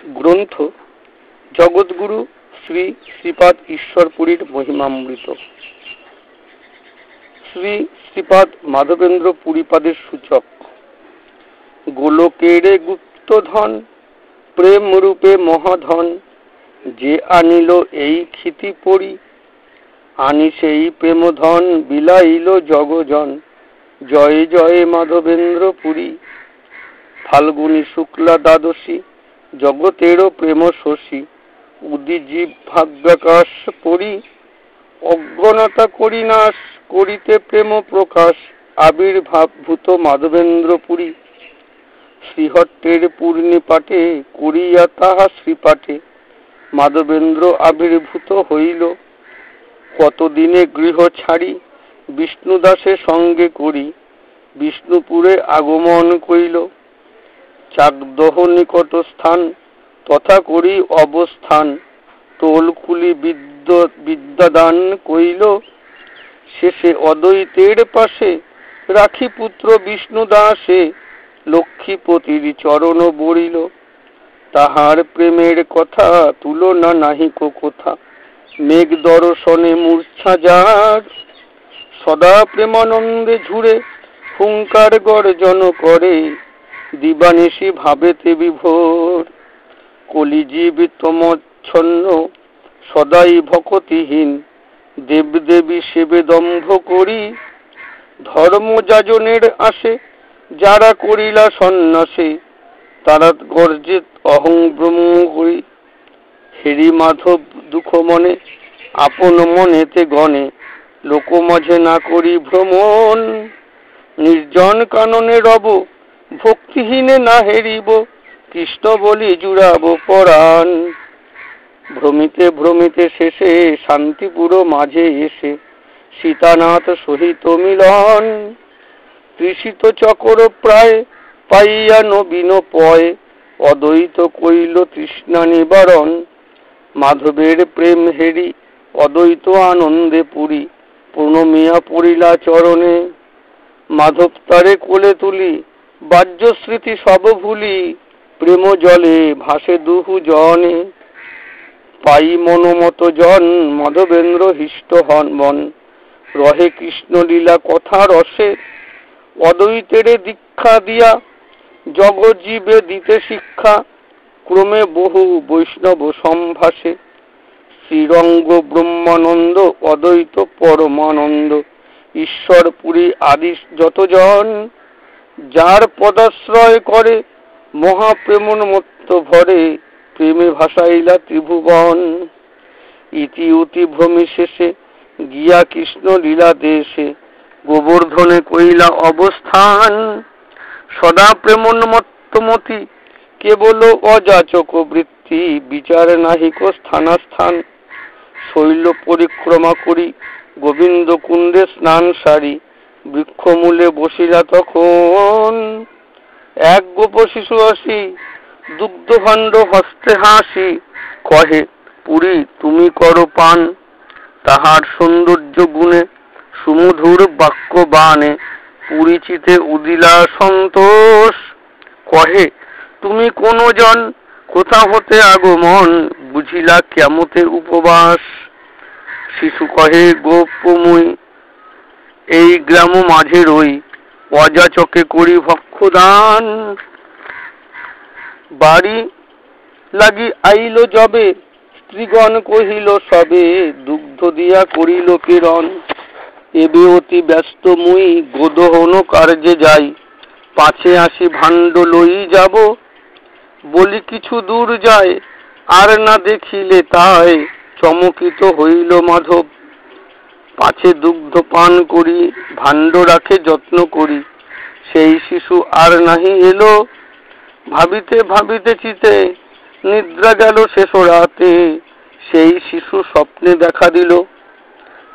গ্রন্থ জগৎগুরু শ্রী শ্রীপাদ ঈশ্বরপুরীর মহিমামৃত। শ্রী শ্রীপাদ মাধবেন্দ্র পুরীপাদের সূচক। গোলকেরে গুপ্তধন প্রেম রূপে মহাধন, যে আনিল এই ক্ষিতি পরি, আনি সেই প্রেমধন বিলাইল জগজন। জয় জয় মাধবেন্দ্র পুরী। ফাল্গুনী শুক্লা দ্বাদশী, জগতেরও প্রেম শশী, উদিজীব ভাগ্যাকাশ পরি, অজ্ঞানতা করি নাশ, করিতে প্রেম প্রকাশ, আবির্ভাবভূত মাধবেন্দ্র পুরী। শ্রীহট্টের পূর্ণি পাটে করিয়া তাহা শ্রীপাঠে, মাধবেন্দ্র আবির্ভূত হইল। কতদিনে গৃহ ছাড়ি বিষ্ণুদাসে সঙ্গে করি, বিষ্ণুপুরে আগমন কইল। চাকদহ নিকট স্থান তথা করি অবস্থান, টোল খুলি বিদ্যাদান কইল। শেষে অদ্বৈতের পাশে রাখি পুত্র বিষ্ণুদাসে, লক্ষ্মীপতির চরণ বরিল। তাহার প্রেমের কথা তুলনা নাহিক কোথা, মেঘ দর্শনে মূর্ছা যার, সদা প্রেমানন্দে ঝুরে হুঙ্কার গর্জন করে, দিবানিশি ভাবেতে বিভোর। কলিজীব তমচ্ছন্ন সদাই ভকতিহীন, দেবদেবী সেবে দম্ভ করি, ধর্মযাজনের আসে যারা করিলা সন্ন্যাসে, তারা গর্জে অহং ব্রহ্ম করি। হেরি মাধব দুঃখ মনে আপন মনেতে গণে, লোক মাঝে না করি ভ্রমণ। নির্জন কাননে রব ভক্তিহীনে না হেরিব, কৃষ্ণ বলি জুড়াব পরাণ। ভ্রমিতে ভ্রমিতে শেষে শান্তিপুর মাঝে এসে, সীতানাথ সহিত মিলন। তৃষিত চকর প্রায় পাইয়া নবীন পয়, অদ্বৈত কইল তৃষ্ণা নিবারণ। মাধবের প্রেম হেরি অদ্বৈত আনন্দে পুরী, প্রণমিয়া পড়িলা চরণে। মাধব তারে কোলে তুলি বাহ্য স্মৃতি সব ভুলি, প্রেম জলে ভাসে দুহু জনে। পাই মনোমত জন মাধবেন্দ্র হিষ্ট হন মন, রহে কৃষ্ণ লীলা কথা রসে। অদ্বৈতের দীক্ষা দিয়া জগজীবে দিতে শিক্ষা, ক্রমে বহু বৈষ্ণব সম্ভাসে। শ্রীরঙ্গ ব্রহ্মানন্দ অদ্বৈত পরমানন্দ, ঈশ্বরপুরী আদি যতজন। যার পদাশ্রয় করে মহাপ্রেমোন্মত্ত ভরে, প্রেমে ভাসাইলা ত্রিভুবন। ইতি উতি ভ্রমি শেষে গিয়া কৃষ্ণ লীলা দেশে, গোবর্ধনে কইলা অবস্থান। সদা প্রেমোন্মত্তমতি কেবল অযাচক বৃত্তি, বিচার নাহিক স্থানাস্থান। শৈল পরিক্রমা করি গোবিন্দ কুণ্ডে স্নান সারি, বৃক্ষমূলে বসিলা তখন। এক গোপ শিশু আসি দুগ্ধভাণ্ড হস্তে হাসি, কহে পুরী তুমি করো পান। তাহার সৌন্দর্য গুণে সুমধুর বাক্য বাণে, পুরীচিতে উদিলা সন্তোষ। কহে তুমি কোন জন, কোথা হতে আগমন, বুঝিলা কেমতে উপবাস। শিশু কহে গোপমুই এই গ্রাম মাঝে রই, অযাচকে করি ভক্ষদান। বাড়ি লাগি আইল যবে, স্ত্রীগণ কহিল সবে, দুগ্ধ দিয়া করিল কিরণ। এবে অতি ব্যস্ত মুই গোদহন কার্যে যাই, পাছে আসি ভাণ্ড লই যাব। বলি কিছু দূর যায় আর না দেখিলে তাই, চমকিত হইল মাধব। পাছে দুগ্ধ পান করি ভাণ্ড রাখে যত্ন করি, সেই শিশু আর নাহি এলো। ভাবিতে ভাবিতে চিতে নিদ্রা গেল শেষ রাতে, সেই শিশু স্বপ্নে দেখা দিল।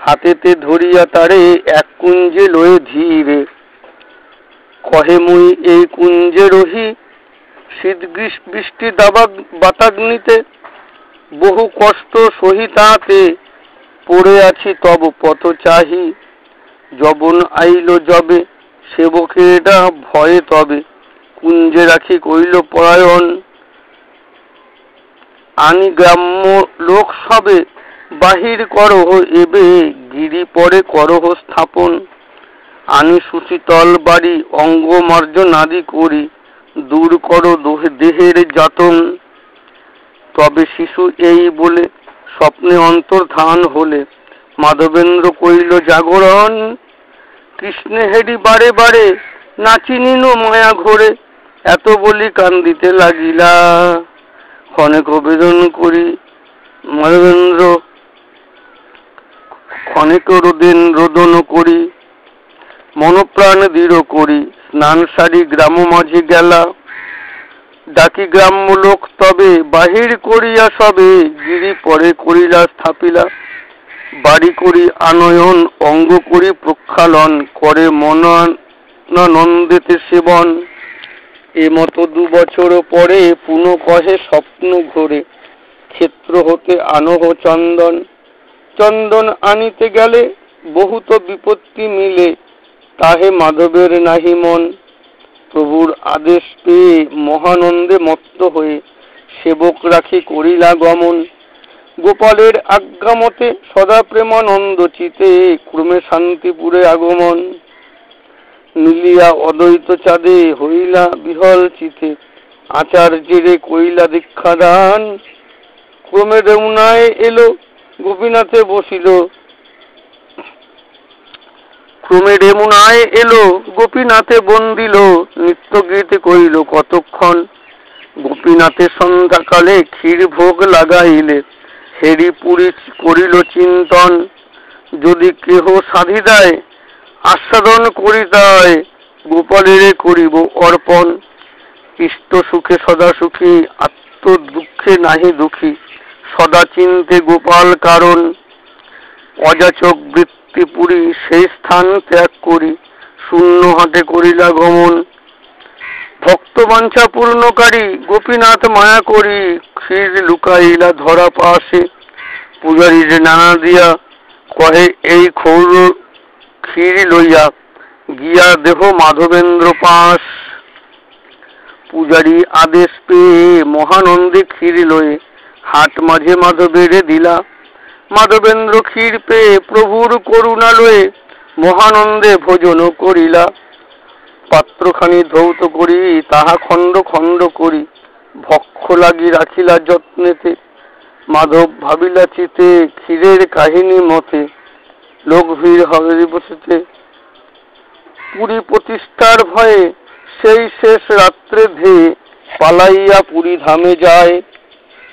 হাতেতে ধরিয়া তারে এক কুঞ্জে লয়ে ধীরে, কহে মুই এই কুঞ্জে রহি। শীত বৃষ্টি বাতাগ্নিতে বহু কষ্ট সহিতাতে, পড়ে আছি তব পথ চাহি। যবন আইল যবে সেবকেরা ভয়ে তবে, কুঞ্জে রাখি কইল পরায়ণ। আনি গ্রাম্য লোক সবে বাহির করহ এবে গিরি পরে করহ স্থাপন। আনি সুশীতল বাড়ি অঙ্গ মার্জনাদি করি দূর করো দেহের যাতন। তবে শিশু এই বলে স্বপ্নে অন্তর্ধান হলে মাধবেন্দ্র কইল জাগরণ। কৃষ্ণে হেরি বারে বারে নাচিনিনু মায়া ঘোরে এত বলি কান্দিতে লাগিলা। ক্ষণেক বেদন করি মাধবেন্দ্র ক্ষণেক রোদন করি মনপ্রাণ দৃঢ় করি স্নান সারি গ্রাম মাঝে গেলা। ডাকি গ্রাম্য লোক তবে বাহির করিয়া সবে গিরি পরে করিলা স্থাপিলা। বাড়ি করি আনয়ন অঙ্গ করি প্রক্ষালন করে মনানন্দেতে সেবন। এমতো 2 বছর পরে পুনঃ কহে স্বপ্ন ঘোরে ক্ষেত্র হতে আনহ চন্দন। চন্দন আনিতে গেলে বহুত বিপত্তি মিলে তাহে মাধবের নাহি মন। প্রভুর আদেশ পেয়ে মহানন্দে মত্ত হয়ে সেবক রাখি করিলা গমন। গোপালের আজ্ঞা মতে সদা প্রেমানন্দ চিতে ক্রমে শান্তিপুরে আগমন। মিলিয়া অদ্বৈত চাঁদে হইলা বিহল চিতে আচার্যেরে কইলা দীক্ষাদান। ক্রমে রেমুনায় এলো গোপীনাথে বসিল ক্রমে রেমুনায় এলো গোপীনাথে বন্দিল নিত্য গীত কইল কতক্ষণ। গোপীনাথে সন্ধ্যাকালে ক্ষীর ভোগ লাগাইলে হেরি পুরী করিল চিন্তন। যদি কেহ সাধি দেয় আস্বাদন করিতায় গোপালেরে করিব অর্পণ। ইষ্ট সুখে সদা সুখী আত্ম দুঃখে নাহি দুঃখী সদা চিন্তে গোপাল কারণ। অযাচক বৃত্তি পুরী সেই স্থান ত্যাগ করি শূন্য হাটে করিলা গমন। ভক্ত বাঞ্ছা পূর্ণকারী গোপীনাথ মায়া করি ক্ষীর লুকাইলা ধরা পাশে। পূজারীরে নানা দিয়া কহে এই খৌর ক্ষীর লইয়া গিয়া দেহ মাধবেন্দ্র পাশ। পূজারী আদেশ পেয়ে মহানন্দে ক্ষীর লয়ে হাট মাঝে মাধবেরে দিলা। মাধবেন্দ্র ক্ষীর পেয়ে প্রভুর করুণা লয়ে মহানন্দে ভোজন করিলা। পাত্রখানি ধৌত করি তাহা খণ্ড খণ্ড করি ভক্ষ লাগি রাখিলা যত্নেতে। মাধব ভাবিলা চিতে ক্ষীরের কাহিনী মতে লোক ভিড় হবে বসেছে। পুরী প্রতিষ্ঠার ভয়ে সেই শেষ রাত্রে ধেয়ে পালাইয়া পুরী ধামে যায়।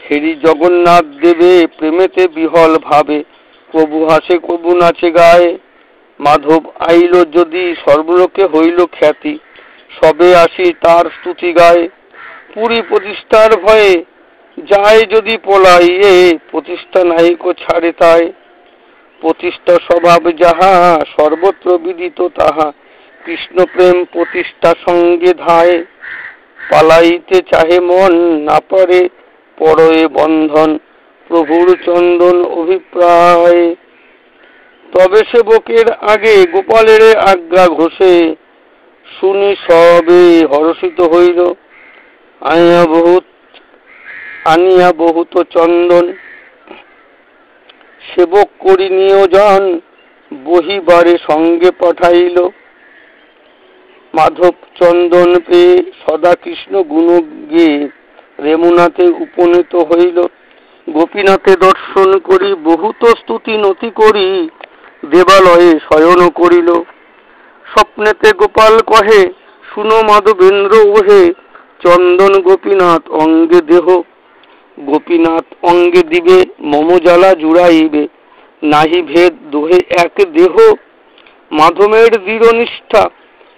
হেরি জগন্নাথ দেবে প্রেমেতে বিহল ভাবে প্রভু হাসে কবু নাচে গায়ে। মাধব আইল যদি সর্বলোকে হইল খ্যাতি সবে আসি তার স্তুতি গায়। পুরী প্রতিষ্ঠার ভয়ে যায় যদি পলাইয়ে প্রতিষ্ঠা নাহিক ছাড়ে তাই। প্রতিষ্ঠা স্বভাব যাহা সর্বত্র বিদিত তাহা কৃষ্ণ প্রেম প্রতিষ্ঠা সঙ্গে ধায়। পালাইতে চাহে মন না পারে পরয়ে বন্ধন প্রভুর চন্দন অভিপ্রায়। তবে সেবকের আগে গোপালের আজ্ঞা ঘোষে শুনি সবে হর্ষিত হইল। আনিয়া বহুত চন্দন সেবক করি নিয়োজন বহিবারে সঙ্গে পাঠাইল। মাধব চন্দন পেয়ে সদা কৃষ্ণ গুণ গেয়ে রেমুনাতে উপনীত হইল। গোপীনাথে দর্শন করি বহুত স্তুতি নতি করি দেবালয়ে শয়ন করিল। স্বপ্নেতে গোপাল কহে শুনো মাধবেন্দ্র ওহে চন্দন গোপীনাথ অঙ্গে দেহ। গোপীনাথ অঙ্গে দিবে মম জ্বালা জুড়াইবে নাহি ভেদ দোহে এক দেহ। মাধবের দৃঢ় নিষ্ঠা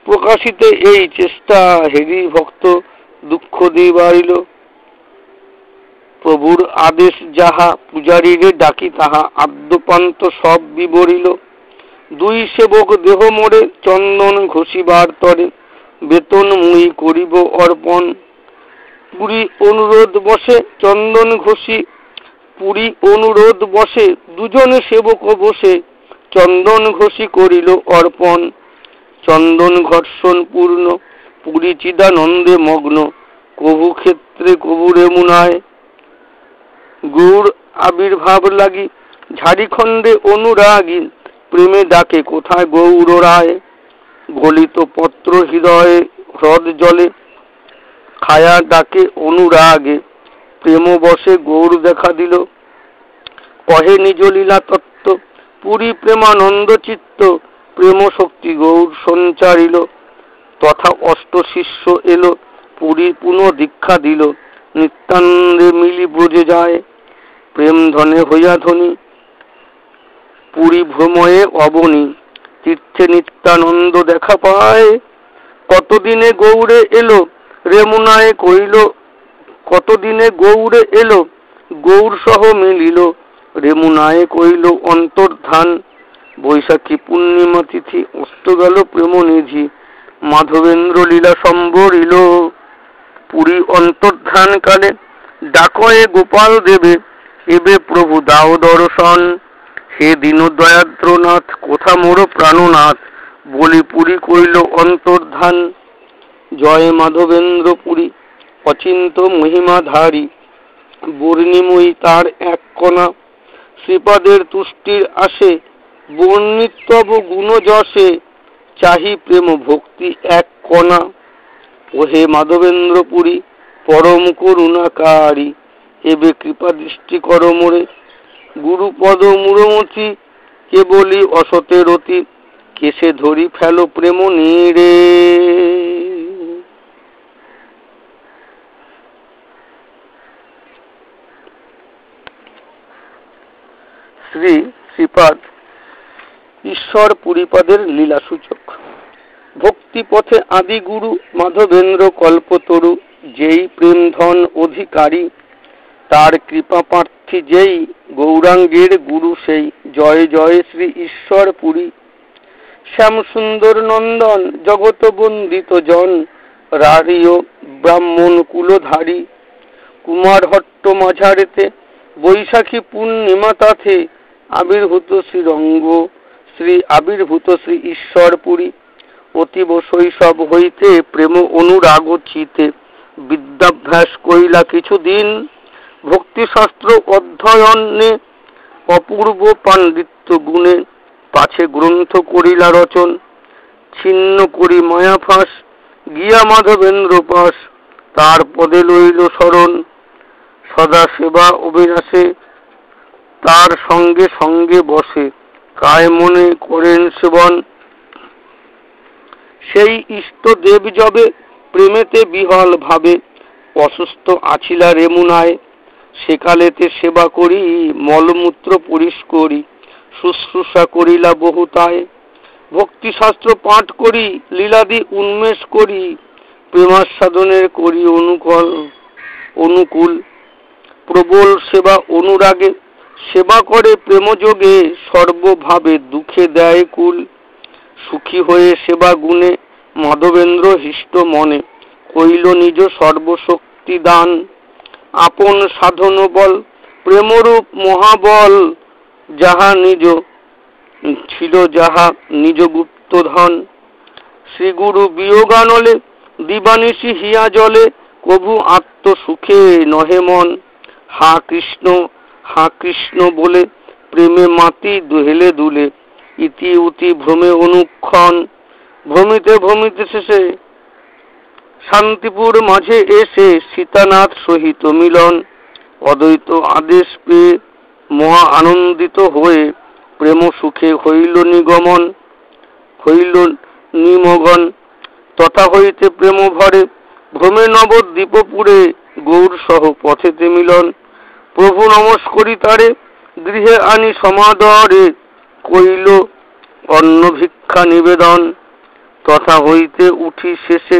প্রকাশিতে এই চেষ্টা হেরি ভক্ত দুঃখ দিবারিল। প্রভুর আদেশ যাহা পূজারীরে ডাকি তাহা আদ্যপান্ত সব বিবরিল। 2 সেবক দেহ মোড়ে চন্দন ঘষিবার তরে বেতন মুই করিব অর্পণ। পুরী অনুরোধ বসে চন্দন ঘষি পুরী অনুরোধ বসে 2 জন সেবক বসে চন্দন ঘষি করিল অর্পণ। চন্দন ঘর্ষণ পূর্ণ পুরী চিদানন্দে মগ্ন কবু ক্ষেত্রে কবু রেমুনায়। গৌর আবির্ভাব লাগি ঝাড়িখণ্ডে অনুরাগী প্রেমে ডাকে কোথায় গৌর রায়। গলিত পত্র হৃদয়ে হ্রদ জলে খায়া ডাকে অনুরাগে প্রেম বসে গৌর দেখা দিল। কহে নিজ লীলা তত্ত্ব পুরী প্রেমানন্দ চিত্ত প্রেম শক্তি গৌর সঞ্চারিল। তথা অষ্ট শিষ্য এলো পুরী পুনঃ দীক্ষা দিল। নিত্যানন্দে মিলি ব্রজে যায় প্রেম ধনে হইয়া ধনী পুরী ভ্রময়ে অবনী তীর্থে নিত্যানন্দ দেখা পায়। কতদিনে গৌড়ে এলো রেমুনায় কইল কতদিনে গৌড়ে এলো গৌর সহ মিলিল রেমুনায় কইল অন্তর্ধান। বৈশাখী পূর্ণিমা তিথি অস্ত গেল প্রেমনিধি মাধবেন্দ্র লীলা সম্বরিল। পুরী অন্তর্ধান কালে ডাকয়ে গোপাল দেবে এবে প্রভু দাও দর্শন। হে দীন দয়াদ্রনাথ কোথা মোর প্রাণনাথ বলি পুরী কইল অন্তর্ধান। জয় মাধবেন্দ্র পুরী অচিন্ত মহিমাধারী বর্ণিময়ী তার এক কণা শ্রীপাদের তুষ্টির আসে বর্ণিতব গুণ যশে চাহি প্রেম ভক্তি এক কণা। ওহে মাধবেন্দ্র পুরী পরম করুণাকারী এবে কৃপা দৃষ্টি কর মোরে গুরুপদ মূরমতি কেবলি অসতে রতি কেসে ধরি ফেলো প্রেম নীড়ে। শ্রী শ্রীপাদ ঈশ্বর পুরীপাদের লীলা সূচক। ভক্তি পথে আদি গুরু মাধবেন্দ্র কল্পতরু যেই প্রেম ধন অধিকারী তার কৃপা প্রার্থী যেই গৌরাঙ্গের গুরু সেই। জয় জয় শ্রী ঈশ্বর পুরী শ্যাম সুন্দর নন্দন জগত বন্দিত জন রারীয় ব্রাহ্মণ কুলধারী কুমার হট্ট মাঝারেতে বৈশাখী পূর্ণিমা তাথে আবির্ভূত শ্রীরঙ্গ শ্রী আবির্ভূত শ্রী ঈশ্বর পুরী। অতীব শৈশব হইতে প্রেম অনুরাগ চিতে বিদ্যাভ্যাস কইলা কিছুদিন ভক্তিশাস্ত্র অধ্যয়নে অপূর্ব পাণ্ডিত্য গুণে পাছে গ্রন্থ করিলা রচন ছিন্ন করি মায়া ফাঁস গিয়া মাধবেন্দ্র পাশ তার পদে লইল শরণ সদা সেবা অভিলাষে তার সঙ্গে সঙ্গে বসে কায় মনে করেন সেবন। সেই ইষ্ট দেব যবে প্রেমেতে বিহল ভাবে অসুস্থ আছিলা রেমুনায় সেকালেতে সেবা করি মলমূত্র পরিষ করি শুশ্রূষা করিলা বহুতায়। ভক্তিশাস্ত্র পাঠ করি লীলাদি উন্মেষ করি প্রেমাস্বাদনের করি অনুকূল প্রবল সেবা অনুরাগে সেবা করে প্রেমযোগে সর্বভাবে দুঃখে দেয় কুল। সুখী হয়ে সেবা গুণে মাধবেন্দ্র হৃষ্ট মনে কইল নিজ সর্বশক্তি দান। আপন সাধন বল প্রেমরূপ মহাবল যাহা নিজ ছিল যাহা নিজ গুপ্ত ধন। শ্রীগুরু বিয়োগানলে দিবানিশি হিয়া জলে কভু আত্ম সুখে নহে মন। হা কৃষ্ণ বলে প্রেমে মাতি দুহেলে দুলে ইতি উতি ভ্রমে অনুক্ষণ। ভ্রমিতে ভ্রমিতে শেষে শান্তিপুর মাঝে এসে সীতানাথ সহিত মিলন। অদ্বৈত আদেশ পেয়ে মহা আনন্দিত হয়ে প্রেম সুখে হইল নিমগন। তথা হইতে প্রেম ভরে ভ্রমে নবদ্বীপপুরে গৌর সহ পথেতে মিলন। প্রভু নমস্করি তারে গৃহে আনি সমাদরে কইল অন্ন ভিক্ষা নিবেদন। তথা হইতে উঠি শেষে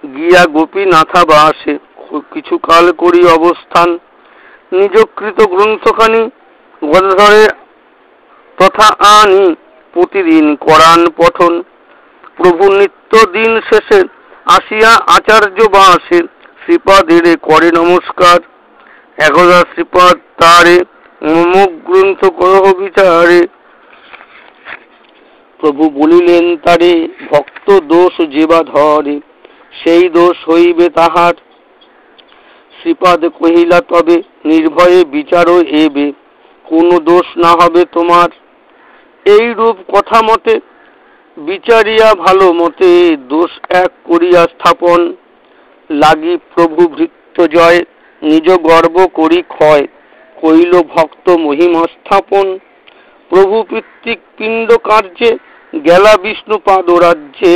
গিয়া গোপীনাথা বাসে কিছুকাল করি অবস্থান। নিজকৃত গ্রন্থখানি গদাধরে তথা আনি প্রতিদিন করান পঠন। প্রভু নিত্য দিন শেষে আসিয়া আচার্য বাসে শ্রীপাদের করে নমস্কার। একদা শ্রীপাদ তারে অমুক গ্রন্থ করহ বিচারে। প্রভু বলিলেন তারে ভক্ত দোষ যেবা ধরে সেই দোষ হইবে তাহার। শ্রীপাদ কহিলা তবে নির্ভয়ে বিচারও এবে, কোনো দোষ না হবে তোমার। এই রূপ কথা মতে বিচারিয়া ভালো মতে, দোষ এক করিয়া স্থাপন, লাগি প্রভু ভৃত্য জয়, নিজ গর্ব করি ক্ষয়, কইল ভক্ত মহিমা স্থাপন। প্রভু পিতৃক পিণ্ড কার্যে, গেলা বিষ্ণু পাদ রাজ্যে,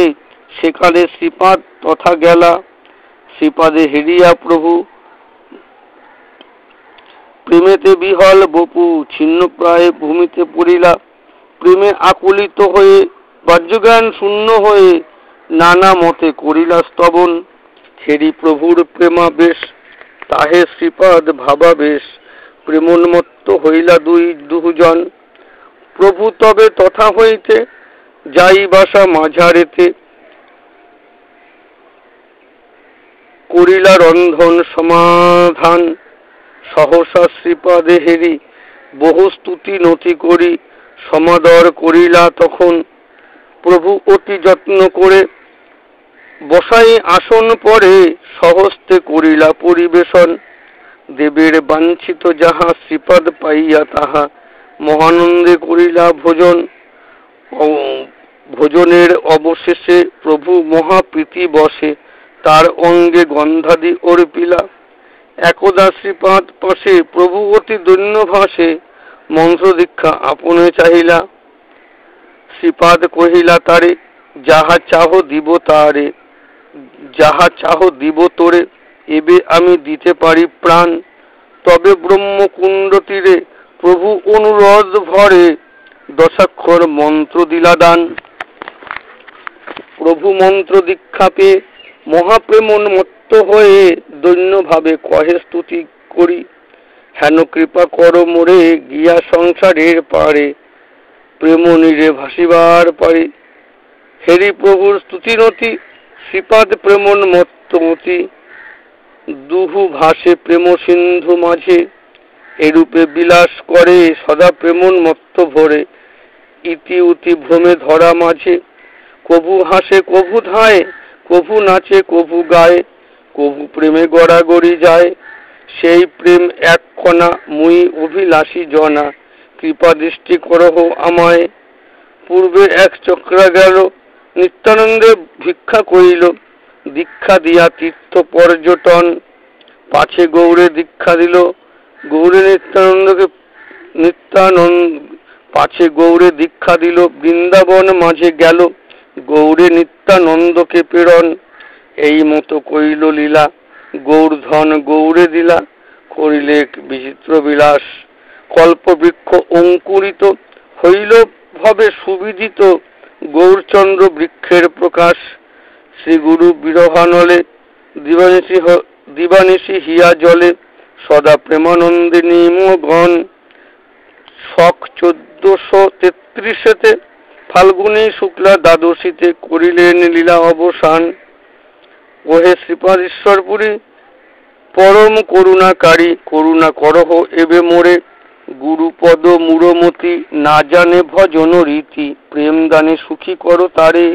সেকালে শ্রীপাদ তথা গেলা, শ্রীপাদে হেরিয়া প্রভু, প্রেমেতে বিহল বপু, ছিন্ন প্রায় ভূমিতে পড়িলা, প্রেমে আকুলিত হয়ে, বাহ্যজ্ঞান শূন্য হয়ে, নানা মতে করিলা স্তবন। হেরি প্রভুর প্রেমাবেশ, তাহে শ্রীপাদ ভাবাবেশ, প্রেমোন্মত্ত হইলা দুজন। প্রভু তবে তথা হইতে, যাই বাসা মাঝারেতে, করিলা রন্ধন সমাধান। সহসা শ্রীপাদে হেরি, বহু স্তুতি নতি করি, সমাদর করিলা তখন। প্রভু অতি যত্ন করে, বসাই আসন পরে, সহস্তে করিলা পরিবেশন। দেবের বাঞ্ছিত যাহা, শ্রীপাদ পাইয়া তাহা, মহানন্দে করিলা ভোজন। ভোজনের অবশেষে প্রভু মহাপ্রীতি বসে, তার অঙ্গে গন্ধাদি অর্পিলা। একদা শ্রীপাদ পাশে, প্রভু অতি দৈন্য ভাসে, মন্ত্র দীক্ষা আপনে চাহিলা। শ্রীপাদ কহিলা তারে, যাহা চাহ দিব তারে, যাহা চাহ দিব তোরে, এবে আমি দিতে পারি প্রাণ। তবে ব্রহ্মকুণ্ড তীরে, প্রভু অনুরোধ ভরে, দশাক্ষর মন্ত্র দিলা দান। প্রভু মন্ত্র দীক্ষা পেয়ে, মহাপ্রেমোন্মত্ত হয়ে, দৈন্য ভাবে কহে স্তুতি করি, হেন কৃপা কর মোরে, গিয়া সংসারের পারে, প্রেম নীরে ভাসিবার পারে। হেরি প্রভুর স্তুতি নতি, শ্রীপাদ প্রেমোন্মত্ত মতি, দুহু ভাসে প্রেম সিন্ধু মাঝে, এরূপে বিলাস করে, সদা প্রেমোন্মত্ত ভরে, ইতি উতি ভ্রমে ধরা মাঝে। কভু হাসে কভু ধায়, কভু নাচে কভু গায়, কভু প্রেমে গড়াগড়ি যায়, সেই প্রেম এক কণা, মুই অভিলাষী জনা, কৃপা দৃষ্টি করহ আমায়। পূর্বে এক চক্রা গেল, নিত্যানন্দে ভিক্ষা করিল, দীক্ষা দিয়া তীর্থ পর্যটন। পাছে গৌরে দীক্ষা দিল, গৌরে পাছে গৌরে দীক্ষা দিল, বৃন্দাবন মাঝে গেল, গৌরে নিত্যানন্দকে প্রেরণ। এই মতো কইল লীলা, গৌর ধন গৌরে দিলা, করিলে বিচিত্র বিলাস। কল্পবৃক্ষ অঙ্কুরিত হইল ভবে সুবিদিত, গৌরচন্দ্র বৃক্ষের প্রকাশ। শ্রীগুরু বিরহানলে, দিবানিশি হিয়া জলে, সদা প্রেমানন্দে নিমগণ। শক 1433 ফাল্গুনী শুক্লা দ্বাদশীতে করিলেন লীলা অবসান। ওহে শ্রীপাদ ঈশ্বরপুরী, পরম করুণাকারী, করুণা করহ এবে মোরে। গুরুপদ মূঢ়মতি, না জানে ভজন রীতি, প্রেম দানে সুখী করো তারে।